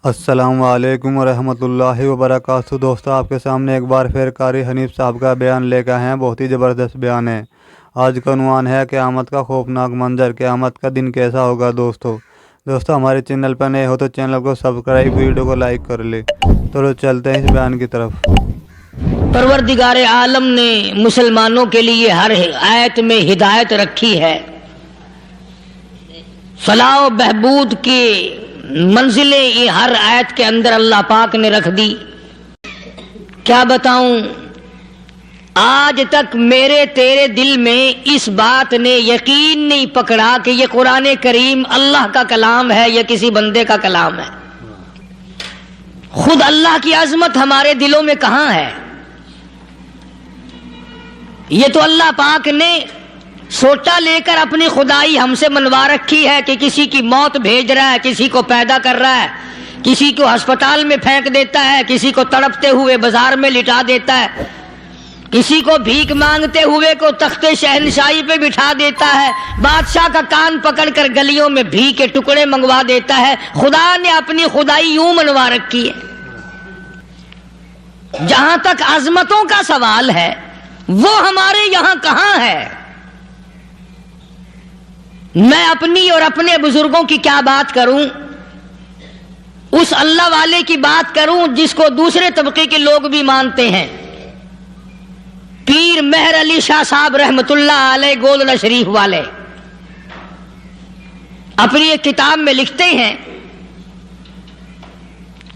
السلام علیکم ورحمۃ اللہ وبرکاتہ۔ دوستو، آپ کے سامنے ایک بار پھر قاری حنیف صاحب کا بیان لے کے آئے ہیں۔ بہت ہی زبردست بیان ہے۔ آج کا عنوان ہے قیامت کا خوفناک منظر۔ قیامت کا دن کیسا ہوگا؟ دوستو ہمارے چینل پر نئے ہو تو چینل کو سبسکرائب، ویڈیو کو لائک کر لے۔ تو چلتے ہیں اس بیان کی طرف۔ پروردگار عالم نے مسلمانوں کے لیے ہر آیت میں ہدایت رکھی ہے، فلاح و بہبود کی منزلیں یہ ہر آیت کے اندر اللہ پاک نے رکھ دی۔ کیا بتاؤں، آج تک میرے تیرے دل میں اس بات نے یقین نہیں پکڑا کہ یہ قرآن کریم اللہ کا کلام ہے یا کسی بندے کا کلام ہے۔ خود اللہ کی عظمت ہمارے دلوں میں کہاں ہے؟ یہ تو اللہ پاک نے سوٹا لے کر اپنی خدائی ہم سے منوا رکھی ہے کہ کسی کی موت بھیج رہا ہے، کسی کو پیدا کر رہا ہے، کسی کو ہسپتال میں پھینک دیتا ہے، کسی کو تڑپتے ہوئے بازار میں لٹا دیتا ہے، کسی کو بھیک مانگتے ہوئے کو تخت شہنشاہی پہ بٹھا دیتا ہے، بادشاہ کا کان پکڑ کر گلیوں میں بھیک کے ٹکڑے منگوا دیتا ہے۔ خدا نے اپنی خدائی یوں منوا رکھی ہے۔ جہاں تک عظمتوں کا سوال ہے، وہ ہمارے یہاں کہاں ہے؟ میں اپنی اور اپنے بزرگوں کی کیا بات کروں، اس اللہ والے کی بات کروں جس کو دوسرے طبقے کے لوگ بھی مانتے ہیں۔ پیر مہر علی شاہ صاحب رحمت اللہ علیہ گولڑا شریف والے اپنی ایک کتاب میں لکھتے ہیں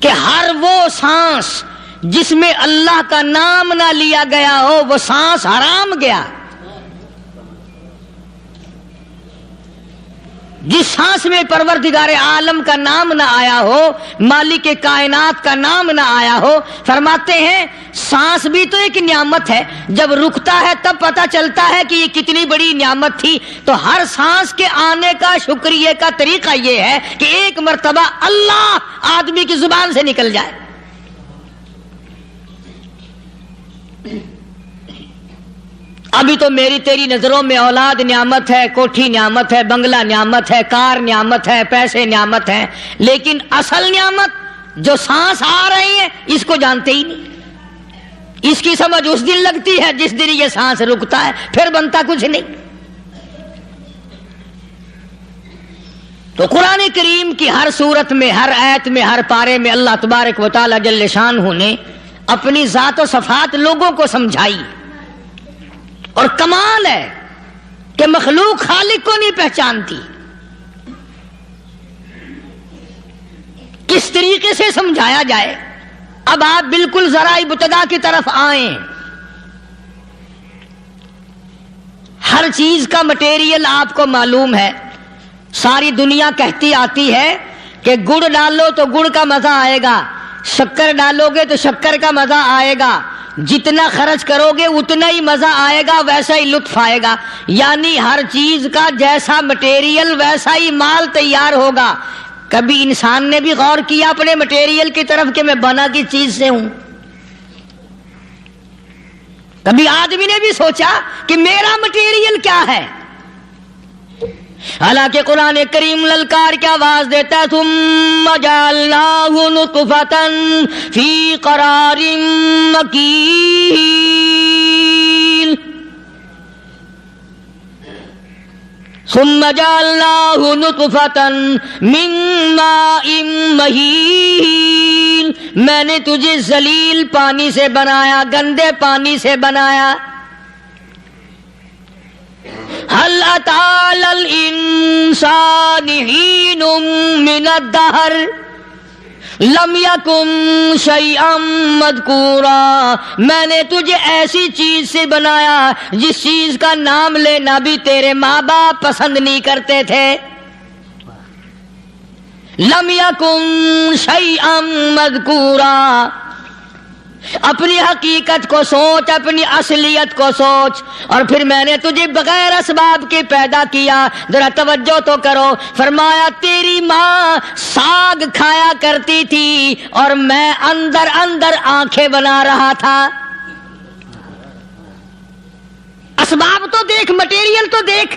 کہ ہر وہ سانس جس میں اللہ کا نام نہ لیا گیا ہو وہ سانس حرام گیا۔ جس سانس میں پروردگار عالم کا نام نہ آیا ہو، مالک کائنات کا نام نہ آیا ہو، فرماتے ہیں سانس بھی تو ایک نعمت ہے، جب رکتا ہے تب پتہ چلتا ہے کہ یہ کتنی بڑی نعمت تھی۔ تو ہر سانس کے آنے کا شکریہ کا طریقہ یہ ہے کہ ایک مرتبہ اللہ آدمی کی زبان سے نکل جائے۔ ابھی تو میری تیری نظروں میں اولاد نعمت ہے، کوٹھی نعمت ہے، بنگلہ نعمت ہے، کار نعمت ہے، پیسے نعمت ہیں، لیکن اصل نعمت جو سانس آ رہی ہے اس کو جانتے ہی نہیں۔ اس کی سمجھ اس دن لگتی ہے جس دن یہ سانس رکتا ہے، پھر بنتا کچھ نہیں۔ تو قرآن کریم کی ہر صورت میں، ہر آیت میں، ہر پارے میں اللہ تبارک و تعالی جل شانہ نے اپنی ذات و صفات لوگوں کو سمجھائی۔ اور کمال ہے کہ مخلوق خالق کو نہیں پہچانتی۔ کس طریقے سے سمجھایا جائے؟ اب آپ بالکل ذرا ابتدا کی طرف آئیں۔ ہر چیز کا مٹیریل آپ کو معلوم ہے۔ ساری دنیا کہتی آتی ہے کہ گڑ ڈالو تو گڑ کا مزہ آئے گا، شکر ڈالو گے تو شکر کا مزہ آئے گا، جتنا خرچ کرو گے اتنا ہی مزہ آئے گا، ویسا ہی لطف آئے گا۔ یعنی ہر چیز کا جیسا مٹیریل ویسا ہی مال تیار ہوگا۔ کبھی انسان نے بھی غور کیا اپنے مٹیریل کی طرف کہ میں بنا کس چیز سے ہوں؟ کبھی آدمی نے بھی سوچا کہ میرا مٹیریل کیا ہے؟ حالانکہ قرآن کریم للکار کی آواز دیتا ہے، ثم جعلناہ نطفۃ فی قرار مکین، ثم جعلناہ نطفۃ من ماء مہین، میں نے تجھے ذلیل پانی سے بنایا، گندے پانی سے بنایا۔ هل أتى على الإنسان حين من الدهر لم يكن شيئا مذكورا، میں نے تجھے ایسی چیز سے بنایا جس چیز کا نام لینا بھی تیرے ماں باپ پسند نہیں کرتے تھے۔ لم يكن شيئا مذكورا، اپنی حقیقت کو سوچ، اپنی اصلیت کو سوچ۔ اور پھر میں نے تجھے بغیر اسباب کے پیدا کیا۔ ذرا توجہ تو کرو، فرمایا تیری ماں ساگ کھایا کرتی تھی اور میں اندر اندر آنکھیں بنا رہا تھا۔ اسباب تو دیکھ، مٹیریل تو دیکھ۔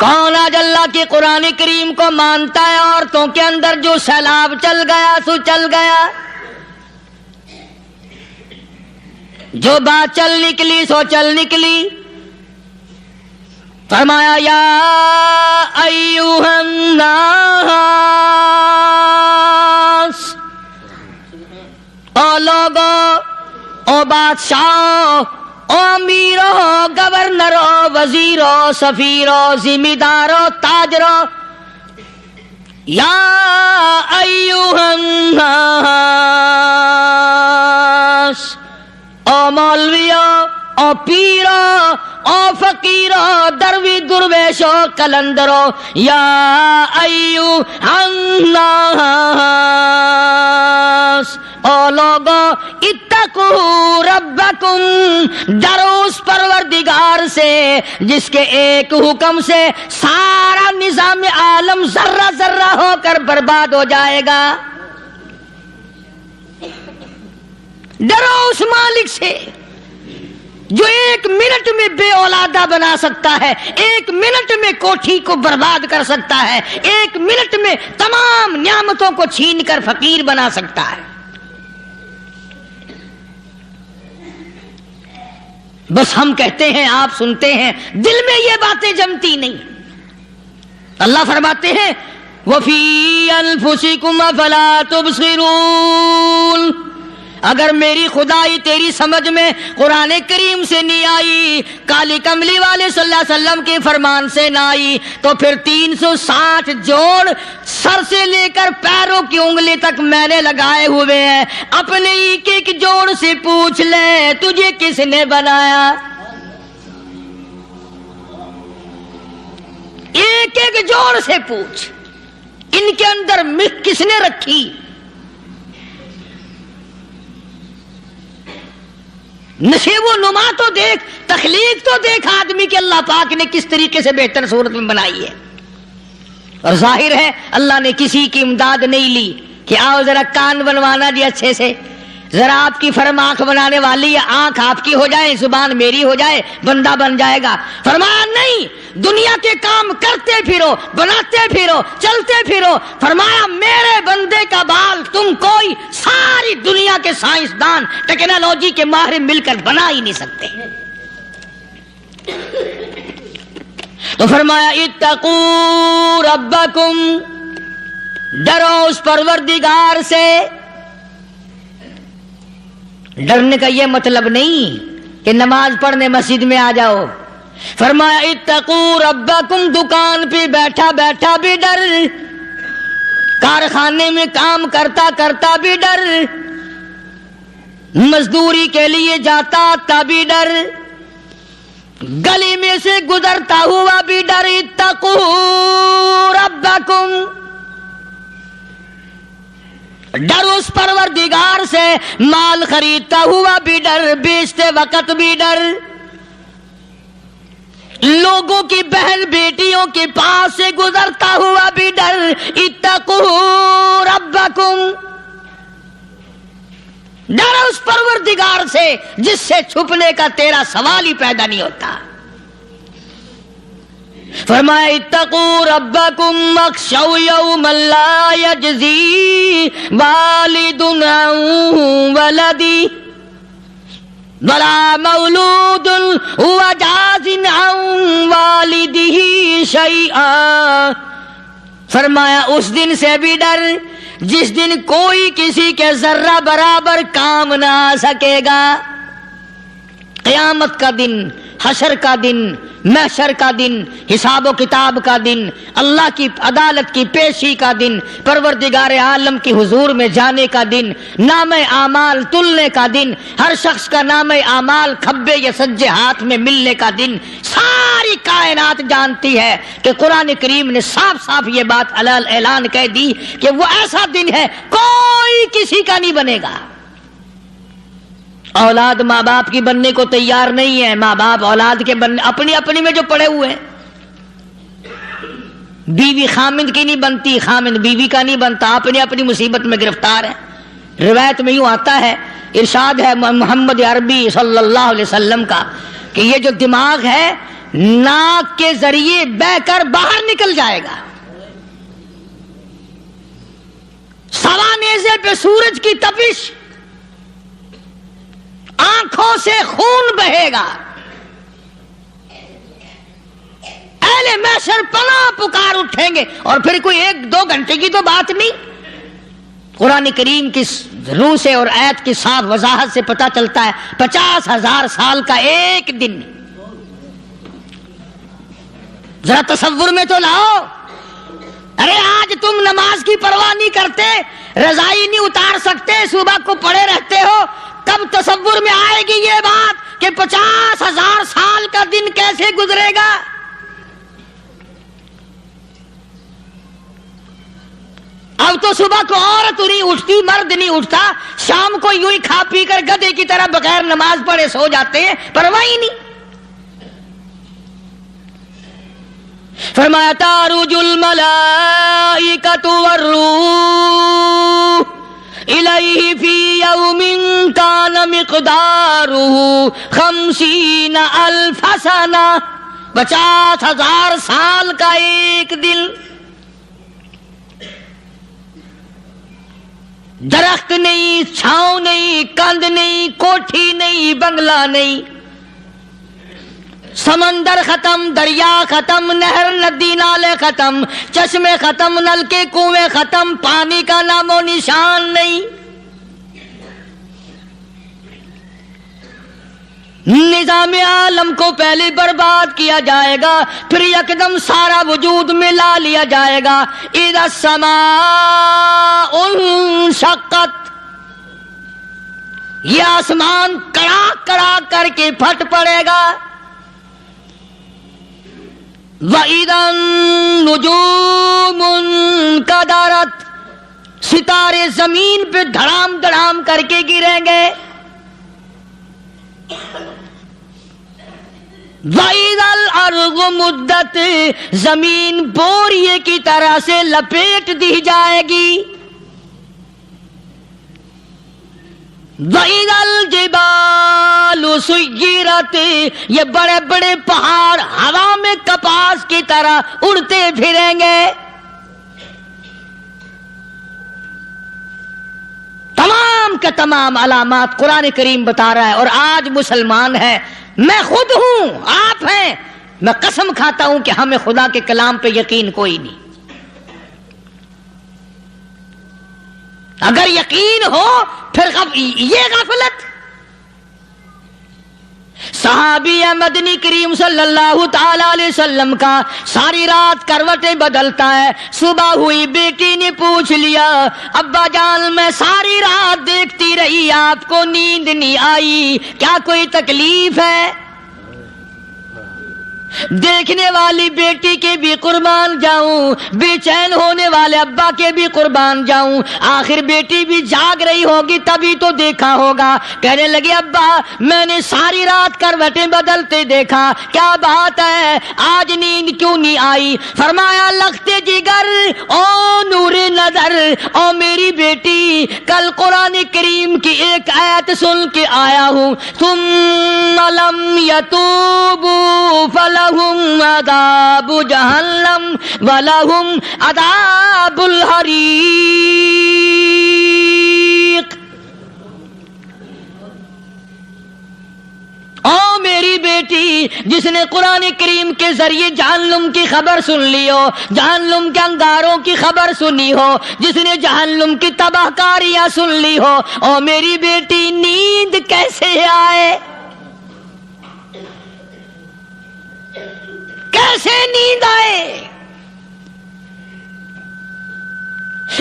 کون آج اللہ کی قرآن کریم کو مانتا ہے؟ عورتوں کے اندر جو سیلاب چل گیا سو چل گیا، جو بات چل نکلی سو چل نکلی۔ فرمایا یا ایھا الناس، او لوگو، او بادشاہ، او امیرو، گورنرو، وزیرو، سفیرو، ذمہ دارو، تاجرو، یا ایھا الناس، او مولویو، او پیرو، او فقیرو، دروی درویشو، کلندرو، یا ایھا الناس، او لوگو، اتقوا ربکم، ڈرو اس پروردگار سے جس کے ایک حکم سے سارا نظام عالم ذرہ ذرہ ہو کر برباد ہو جائے گا۔ ڈرو اس مالک سے جو ایک منٹ میں بے اولادہ بنا سکتا ہے، ایک منٹ میں کوٹھی کو برباد کر سکتا ہے، ایک منٹ میں تمام نعمتوں کو چھین کر فقیر بنا سکتا ہے۔ بس ہم کہتے ہیں، آپ سنتے ہیں، دل میں یہ باتیں جمتی نہیں۔ اللہ فرماتے ہیں وَفِي أَنفُسِكُمْ أَفَلَا تُبْصِرُونَ، اگر میری خدائی تیری سمجھ میں قرآن کریم سے نہیں آئی، کالی کملی والے صلی اللہ علیہ وسلم کے فرمان سے نہ آئی، تو پھر 360 جوڑ سر سے لے کر پیروں کی انگلی تک میں نے لگائے ہوئے ہیں۔ اپنے ایک ایک جوڑ سے پوچھ لے تجھے کس نے بنایا، ایک ایک جوڑ سے پوچھ، ان کے اندر ملک کس نے رکھی؟ نشیب و نما تو دیکھ، تخلیق تو دیکھ آدمی کے اللہ پاک نے کس طریقے سے بہتر صورت میں بنائی ہے۔ اور ظاہر ہے اللہ نے کسی کی امداد نہیں لی کہ آؤ ذرا کان بنوانا جی اچھے سے، ذرا آپ کی فرم آنکھ بنانے والی ہے، آنکھ آپ کی ہو جائے، زبان میری ہو جائے، بندہ بن جائے گا۔ فرمایا نہیں، دنیا کے کام کرتے پھرو، بناتے پھرو، چلتے پھرو۔ فرمایا میرے بندے کا بال تم کوئی ساری دنیا کے سائنسدان، ٹیکنالوجی کے ماہر مل کر بنا ہی نہیں سکتے۔ تو فرمایا اتقوا ربکم، ڈرو اس پروردگار سے۔ ڈرنے کا یہ مطلب نہیں کہ نماز پڑھنے مسجد میں آ جاؤ۔ فرمایا اتقوا ربکم، دکان پہ بیٹھا بیٹھا بھی ڈر، کارخانے میں کام کرتا کرتا بھی ڈر، مزدوری کے لیے جاتا تب بھی ڈر، گلی میں سے گزرتا ہوا بھی ڈر۔ اتقوا ربکم، ڈر اس پروردگار سے، مال خریدتا ہوا بھی ڈر، بیچتے وقت بھی ڈر، لوگوں کی بہن بیٹیوں کے پاس سے گزرتا ہوا بھی ڈر۔ اتقوا ربکم، ڈر اس پروردگار سے جس سے چھپنے کا تیرا سوال ہی پیدا نہیں ہوتا۔ فرمایا اتقوا ربکم واخشوا یوما لا یجزی والد عن ولدہ ولا مولود هو جاز عن والدہ شیئا۔ فرمایا اس دن سے بھی ڈر جس دن کوئی کسی کے ذرہ برابر کام نہ آ سکے گا۔ قیامت کا دن، حشر کا دن، محشر کا دن، حساب و کتاب کا دن، اللہ کی عدالت کی پیشی کا دن، پروردگار عالم کی حضور میں جانے کا دن، نام اعمال تلنے کا دن، ہر شخص کا نام اعمال کھبے یا سجے ہاتھ میں ملنے کا دن۔ ساری کائنات جانتی ہے کہ قرآن کریم نے صاف صاف یہ بات اعلان کہہ دی کہ وہ ایسا دن ہے کوئی کسی کا نہیں بنے گا۔ اولاد ماں باپ کی بننے کو تیار نہیں ہے، ماں باپ اولاد کے بننے اپنی اپنی میں جو پڑے ہوئے ہیں۔ بیوی خامند کی نہیں بنتی، خامند بیوی کا نہیں بنتا، اپنی اپنی مصیبت میں گرفتار ہے۔ روایت میں یوں آتا ہے، ارشاد ہے محمد عربی صلی اللہ علیہ وسلم کا کہ یہ جو دماغ ہے ناک کے ذریعے بہ کر باہر نکل جائے گا. سوا نیزے پہ سورج کی تپش، آنکھوں سے خون بہے گا. اہل محشر پناہ پکار اٹھیں گے. اور پھر کوئی 1-2 گھنٹے کی تو بات نہیں. قرآن کریم کی روح سے اور آیت کی صاف وضاحت سے پتہ چلتا ہے 50,000 سال کا ایک دن. ذرا تصور میں تو لاؤ. ارے آج تم نماز کی پرواہ نہیں کرتے، رضائی نہیں اتار سکتے، صبح کو پڑے رہتے ہو، کب تصور میں آئے گی یہ بات کہ 50,000 سال کا دن کیسے گزرے گا؟ اب تو صبح کو عورت نہیں اٹھتی، مرد نہیں اٹھتا، شام کو یوں ہی کھا پی کر گدھے کی طرح بغیر نماز پڑھے سو جاتے ہیں، پرواہ ہی نہیں. فرمایا تعرج الملائکۃ والروح الیہ فی یوم کان مقدارہ 50,000 سنہ. 50,000 سال کا ایک دن. درخت نہیں، چھاؤں نہیں، کند نہیں، کوٹھی نہیں، بنگلہ نہیں، سمندر ختم، دریا ختم، نہر ندی نالے ختم، چشمے ختم، نل کے کنویں ختم، پانی کا نام و نشان نہیں. نظام عالم کو پہلے برباد کیا جائے گا، پھر یکدم سارا وجود ملا لیا جائے گا. اذا السماء انشقت، یہ آسمان کڑاک کڑاک کر کے پھٹ پڑے گا. وَإِذَا النُّجُومُ انْكَدَرَتْ، ستارے زمین پہ دھڑام دھڑام کر کے گریں گے. وَإِذَا الْأَرْضُ مُدَّتْ، زمین بوریے کی طرح سے لپیٹ دی جائے گی. وَإِذَا الْجِبَالُ سُيِّرَتْ، یہ بڑے بڑے پہاڑ ہوا میں کپاس کی طرح اڑتے پھریں گے. تمام کے تمام علامات قرآن کریم بتا رہا ہے. اور آج مسلمان ہے، میں خود ہوں، آپ ہیں، میں قسم کھاتا ہوں کہ ہمیں خدا کے کلام پہ یقین کوئی نہیں. اگر یقین ہو پھر یہ غفلت. صحابی مدنی کریم صلی اللہ تعالی علیہ وسلم کا ساری رات کروٹیں بدلتا ہے. صبح ہوئی بیٹی نے پوچھ لیا، ابا جان میں ساری رات دیکھتی رہی، آپ کو نیند نہیں آئی، کیا کوئی تکلیف ہے؟ دیکھنے والی بیٹی کے بھی قربان جاؤں، بے چین ہونے والے ابا کے بھی قربان جاؤں. آخر بیٹی بھی جاگ رہی ہوگی تبھی تو دیکھا ہوگا. کہنے لگے ابا میں نے ساری رات کروٹیں بدلتے دیکھا، کیا بات ہے، آج نیند کیوں نہیں آئی؟ فرمایا لختے جگر او نور نظر، او میری بیٹی کل قرآن کریم کی ایک آیت سن کے آیا ہوں، ثم لم یتوبوا فلہم عذاب جہنم ولہم عذاب الحریق. او میری بیٹی جس نے قرآن کریم کے ذریعے جہنم کی خبر سن لی ہو، جہنم کے انگاروں کی خبر سنی ہو، جس نے جہنم کی تباہ کاریاں سن لی ہو، او میری بیٹی نیند کیسے آئے؟ کیسے نیند آئے؟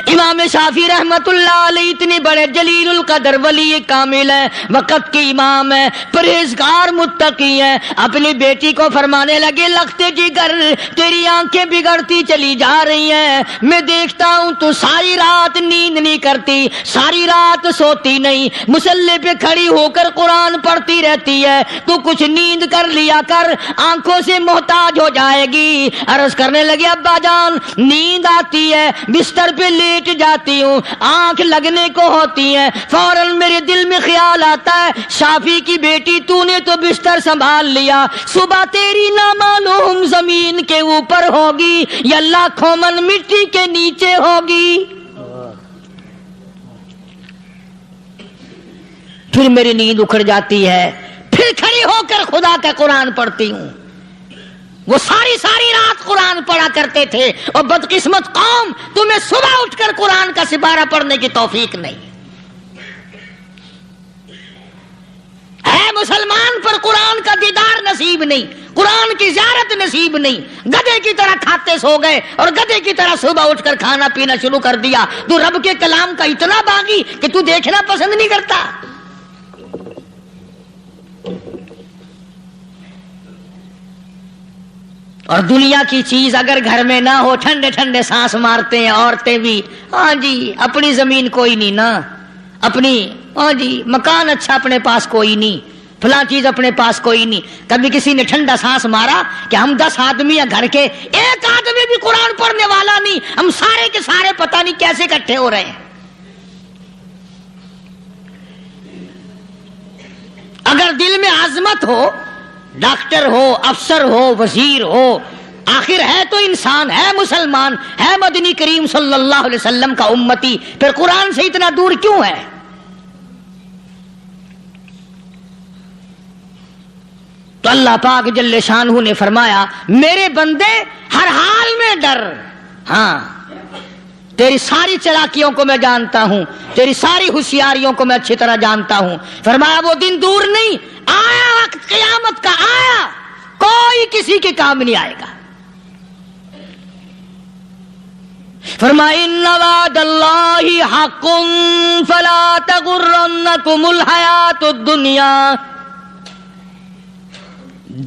امام شافعی رحمت اللہ علیہ اتنے بڑے جلیل القدر ولی کامل ہیں، وقت کے امام ہیں، پرہیزگار متقی ہیں. اپنی بیٹی کو فرمانے لگے لختے جگر تیری آنکھیں بگڑتی چلی جا رہی ہیں، میں دیکھتا ہوں تو ساری رات نیند نہیں کرتی، ساری رات سوتی نہیں، مصلی پہ کھڑی ہو کر قرآن پڑھتی رہتی ہے، تو کچھ نیند کر لیا کر، آنکھوں سے محتاج ہو جائے گی. عرض کرنے لگے ابا جان نیند آتی ہے، بستر پہ لیٹ لیٹ جاتی ہوں, آنکھ لگنے کو ہوتی ہے, فوراً میرے دل میں خیال آتا ہے شافی کی بیٹی تو نے تو بستر سنبھال لیا, صبح تیری نامعلوم زمین کے اوپر ہوگی یا لاکھوں من مٹی کے نیچے ہوگی. پھر میری نیند اکھڑ جاتی ہے, پھر کھڑی ہو کر خدا کا قرآن پڑھتی ہوں. وہ ساری رات قرآن پڑھا کرتے تھے, اور بدقسمت قوم تمہیں صبح اٹھ کر قرآن کا سپارہ پڑھنے کی توفیق نہیں ہے. مسلمان پر قرآن کا دیدار نصیب نہیں, قرآن کی زیارت نصیب نہیں. گدھے کی طرح کھاتے سو گئے اور گدھے کی طرح صبح اٹھ کر کھانا پینا شروع کر دیا. تو رب کے کلام کا اتنا باغی کہ تو دیکھنا پسند نہیں کرتا. اور دنیا کی چیز اگر گھر میں نہ ہو, ٹھنڈے ٹھنڈے سانس مارتے ہیں عورتیں بھی, ہاں جی اپنی زمین کوئی نہیں نا, اپنی ہاں جی مکان اچھا اپنے پاس کوئی نہیں, فلاں چیز اپنے پاس کوئی نہیں. کبھی کسی نے ٹھنڈا سانس مارا کہ ہم 10 آدمی ہیں گھر کے, ایک آدمی بھی قرآن پڑھنے والا نہیں, ہم سارے کے سارے پتہ نہیں کیسے اکٹھے ہو رہے ہیں. اگر دل میں عظمت ہو, ڈاکٹر ہو, افسر ہو, وزیر ہو, آخر ہے تو انسان, ہے مسلمان, ہے مدنی کریم صلی اللہ علیہ وسلم کا امتی, پھر قرآن سے اتنا دور کیوں ہے؟ تو اللہ پاک جل شانہ نے فرمایا میرے بندے ہر حال میں ڈر, ہاں تیری ساری چلاکیوں کو میں جانتا ہوں, تیری ساری ہوشیاریوں کو میں اچھی طرح جانتا ہوں. فرمایا وہ دن دور نہیں, آیا وقت قیامت کا, آیا, کوئی کسی کے کام نہیں آئے گا. فرمایا ان وعد اللہ حق فلا تغرنکم الحیات الدنیا.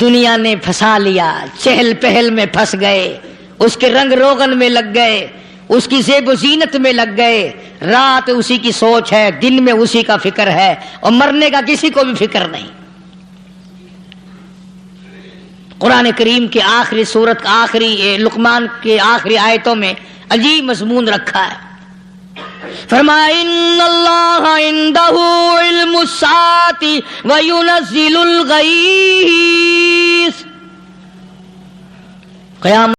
دنیا نے پھنسا لیا, چہل پہل میں پھنس گئے, اس کے رنگ روغن میں لگ گئے, اس کی زیب و زینت میں لگ گئے. رات اسی کی سوچ ہے, دن میں اسی کا فکر ہے, اور مرنے کا کسی کو بھی فکر نہیں. قرآن کریم کی آخری سورت, آخری لقمان کی آخری آیتوں میں عجیب مضمون رکھا ہے. فرمایا ان اللہ عندہ علم الساعۃ وینزل الغیث. قیامت.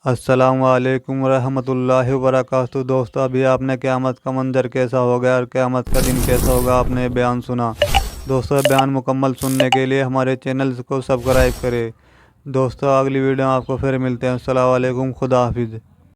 السلام علیکم ورحمۃ اللہ وبرکاتہ. دوستو ابھی آپ نے قیامت کا منظر کیسا ہوگا اور قیامت کا دن کیسا ہوگا آپ نے بیان سنا. دوستو بیان مکمل سننے کے لیے ہمارے چینل کو سبسکرائب کریں. دوستو اگلی ویڈیو آپ کو پھر ملتے ہیں. السلام علیکم, خدا حافظ.